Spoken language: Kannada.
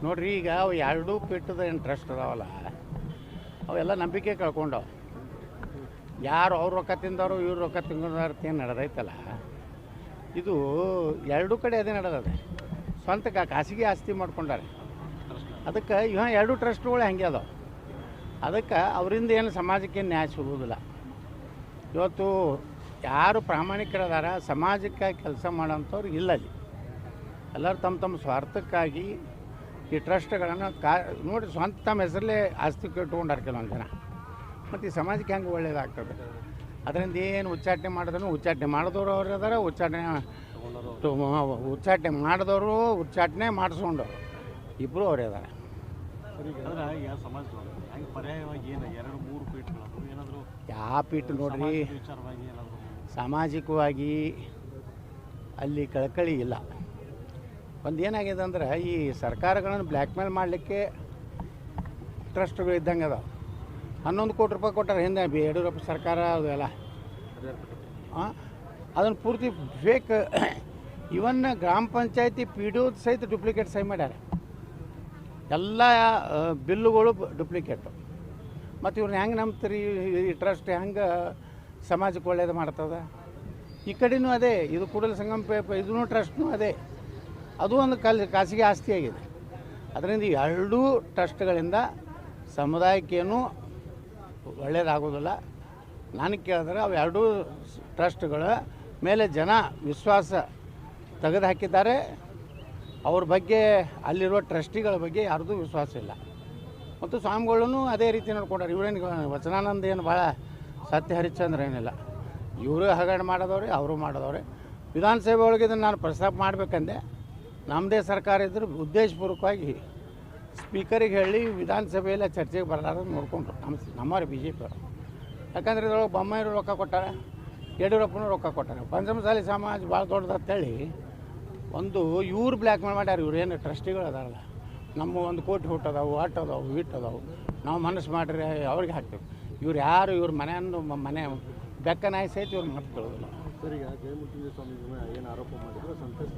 ನೋಡ್ರಿ, ಈಗ ಅವು ಎರಡೂ ಪೀಠದ ಏನು ಟ್ರಸ್ಟ್ ಅದಾವಲ್ಲ, ಅವೆಲ್ಲ ನಂಬಿಕೆ ಕಳ್ಕೊಂಡವು. ಯಾರು ಅವ್ರ ರೊಕ್ಕ ತಿಂದವರು ಇವ್ರ ರೊಕ್ಕ ತಿಂದಾರ ಏನು ನಡೆದೈತಲ್ಲ, ಇದು ಎರಡೂ ಕಡೆ ಅದೇ ನಡೆದದೆ. ಸ್ವಂತ ಖಾಸಗಿ ಆಸ್ತಿ ಮಾಡ್ಕೊಂಡಾರೆ. ಅದಕ್ಕೆ ಎರಡೂ ಟ್ರಸ್ಟ್ಗಳು ಹಂಗೆ ಅದಾವೆ. ಅದಕ್ಕೆ ಅವರಿಂದ ಏನು ಸಮಾಜಕ್ಕೆ ನ್ಯಾಯ ಸಿಗುವುದಿಲ್ಲ. ಇವತ್ತು ಯಾರು ಪ್ರಾಮಾಣಿಕರದಾರ, ಸಮಾಜಕ್ಕಾಗಿ ಕೆಲಸ ಮಾಡೋಂಥವ್ರು ಇಲ್ಲ ಅಲ್ಲಿ. ಎಲ್ಲರೂ ತಮ್ಮ ತಮ್ಮ ಸ್ವಾರ್ಥಕ್ಕಾಗಿ ಈ ಟ್ರಸ್ಟ್ಗಳನ್ನು ನೋಡಿ ಸ್ವಂತ ತಮ್ಮ ಹೆಸರಲ್ಲೇ ಆಸ್ತಿ ಕಟ್ಕೊಂಡಾರೆ ಕೆಲವೊಂದು ಜನ. ಮತ್ತು ಈ ಸಮಾಜಕ್ಕೆ ಹೆಂಗೆ ಒಳ್ಳೇದಾಗ್ತದೆ? ಅದರಿಂದ ಏನು ಉಚ್ಚಾಟನೆ ಮಾಡಿದ್ರು ಉಚ್ಚಾಟನೆ ಮಾಡಿದವರು ಅವ್ರು ಇದ್ದಾರೆ, ಉಚ್ಚಾಟನೆ ಮಾಡಿದವರು ಉಚ್ಚಾಟನೆ ಮಾಡಿಸ್ಕೊಂಡವ್ರು ಇಬ್ಬರು ಅವರೇ ಇದ್ದಾರೆ. ಯಾವ ಪೀಠ ನೋಡ್ರಿ, ಸಾಮಾಜಿಕವಾಗಿ ಅಲ್ಲಿ ಕಳಕಳಿ ಇಲ್ಲ. ಒಂದು ಏನಾಗಿದೆ ಅಂದ್ರೆ, ಈ ಸರ್ಕಾರಗಳನ್ನು ಬ್ಲ್ಯಾಕ್ ಮೇಲ್ ಮಾಡಲಿಕ್ಕೆ ಟ್ರಸ್ಟ್ಗಳು ಇದ್ದಂಗೆ ಅದಾವೆ. 11 ಕೋಟಿ ರೂಪಾಯಿ ಕೊಟ್ಟಾರೆ ಹಿಂದೆ ಯಡಿಯೂರಪ್ಪ ಸರ್ಕಾರ. ಅದೆಲ್ಲ ಅದನ್ನು ಪೂರ್ತಿ ಫೇಕ್. ಇವನ್ ಗ್ರಾಮ ಪಂಚಾಯತಿ ಪಿ ಡಿ ಒ ಸಹಿತ ಡುಪ್ಲಿಕೇಟ್ ಸಹಿ ಮಾಡ್ಯಾರ. ಎಲ್ಲ ಬಿಲ್ಲುಗಳು ಡುಪ್ಲಿಕೇಟು. ಮತ್ತು ಇವ್ರನ್ನ ಹೆಂಗೆ ನಂಬ್ತೀರಿ? ಈ ಟ್ರಸ್ಟ್ ಹೆಂಗೆ ಸಮಾಜಕ್ಕೆ ಒಳ್ಳೇದು ಮಾಡ್ತದೆ? ಈ ಕಡೆಯೂ ಅದೇ, ಇದು ಕೂಡಲ ಸಂಗಮ ಇದೂ ಟ್ರಸ್ಟ್ನೂ ಅದೇ. ಅದು ಒಂದು ಖಾಸಗಿ ಆಸ್ತಿಯಾಗಿದೆ. ಅದರಿಂದ ಈ ಎರಡೂ ಟ್ರಸ್ಟ್ಗಳಿಂದ ಸಮುದಾಯಕ್ಕೇನು ಒಳ್ಳೆಯದಾಗೋದಿಲ್ಲ. ನನಗೆ ಕೇಳಿದ್ರೆ ಅವು ಎರಡೂ ಟ್ರಸ್ಟ್ಗಳ ಮೇಲೆ ಜನ ವಿಶ್ವಾಸ ತೆಗೆದು ಹಾಕಿದ್ದಾರೆ. ಅವ್ರ ಬಗ್ಗೆ, ಅಲ್ಲಿರುವ ಟ್ರಸ್ಟಿಗಳ ಬಗ್ಗೆ ಯಾರ್ದು ವಿಶ್ವಾಸ ಇಲ್ಲ. ಮತ್ತು ಸ್ವಾಮಿಗಳೂ ಅದೇ ರೀತಿ ನೋಡ್ಕೊಂಡಾರೆ. ಇವರೇನು ವಚನಾನಂದ ಏನು ಭಾಳ ಸತ್ಯ ಹರಿಶ್ಚಂದ್ರ ಏನಿಲ್ಲ. ಇವರು ಹಗರಣ ಮಾಡೋದವ್ರೆ, ಅವರು ಮಾಡೋದವ್ರೆ. ವಿಧಾನಸಭೆ ಒಳಗೆ ಇದನ್ನು ನಾನು ಪ್ರಸ್ತಾಪ ಮಾಡಬೇಕಂದೆ. ನಮ್ಮದೇ ಸರ್ಕಾರ ಇದ್ದರೂ ಉದ್ದೇಶಪೂರ್ವಕವಾಗಿ ಸ್ಪೀಕರಿಗೆ ಹೇಳಿ ವಿಧಾನಸಭೆಯಲ್ಲೇ ಚರ್ಚೆಗೆ ಬರಲಾರ ನೋಡಿಕೊಂಡ್ರು ನಮ್ಮವ್ರು ಬಿ ಜೆ ಪಿಯವರು. ಯಾಕಂದರೆ ಇದ್ರೊಳಗೆ ಬೊಮ್ಮಾಯಿರು ರೊಕ್ಕ ಕೊಟ್ಟಾರೆ, ಯಡಿಯೂರಪ್ಪನೂ ರೊಕ್ಕ ಕೊಟ್ಟಾರೆ. ಪಂಚಮಸಾಲಿ ಸಮಾಜ ಭಾಳ ದೊಡ್ಡದಂತೇಳಿ ಒಂದು ಇವ್ರು ಬ್ಲ್ಯಾಕ್ ಮೇಲ್ ಮಾಡ್ಯಾರ. ಇವ್ರು ಏನು ಟ್ರಸ್ಟಿಗಳು ಅದಾರಲ್ಲ, ನಮ್ಮ 1 ಕೋಟಿ ಹುಟ್ಟದಾವು, ಅದಾವು, ಅದಾವು, ನಾವು ಮನಸ್ಸು ಮಾಡಿರಿ ಅವ್ರಿಗೆ ಹಾಕ್ತೇವೆ. ಇವ್ರು ಯಾರು ಇವ್ರ ಮನೆ ಬೆಕ್ಕ ನಾಯಿ ಸಹಿತ ಇವ್ರು ಮಾತು ಕೇಳೋದಿಲ್ಲ. ಸರ್, ಈಗ ಜಯಮೂರ್ತಿ ಸ್ವಾಮಿ ಏನು ಆರೋಪ ಮಾಡಿದ್ರು ಸಂತಸ್ತೆ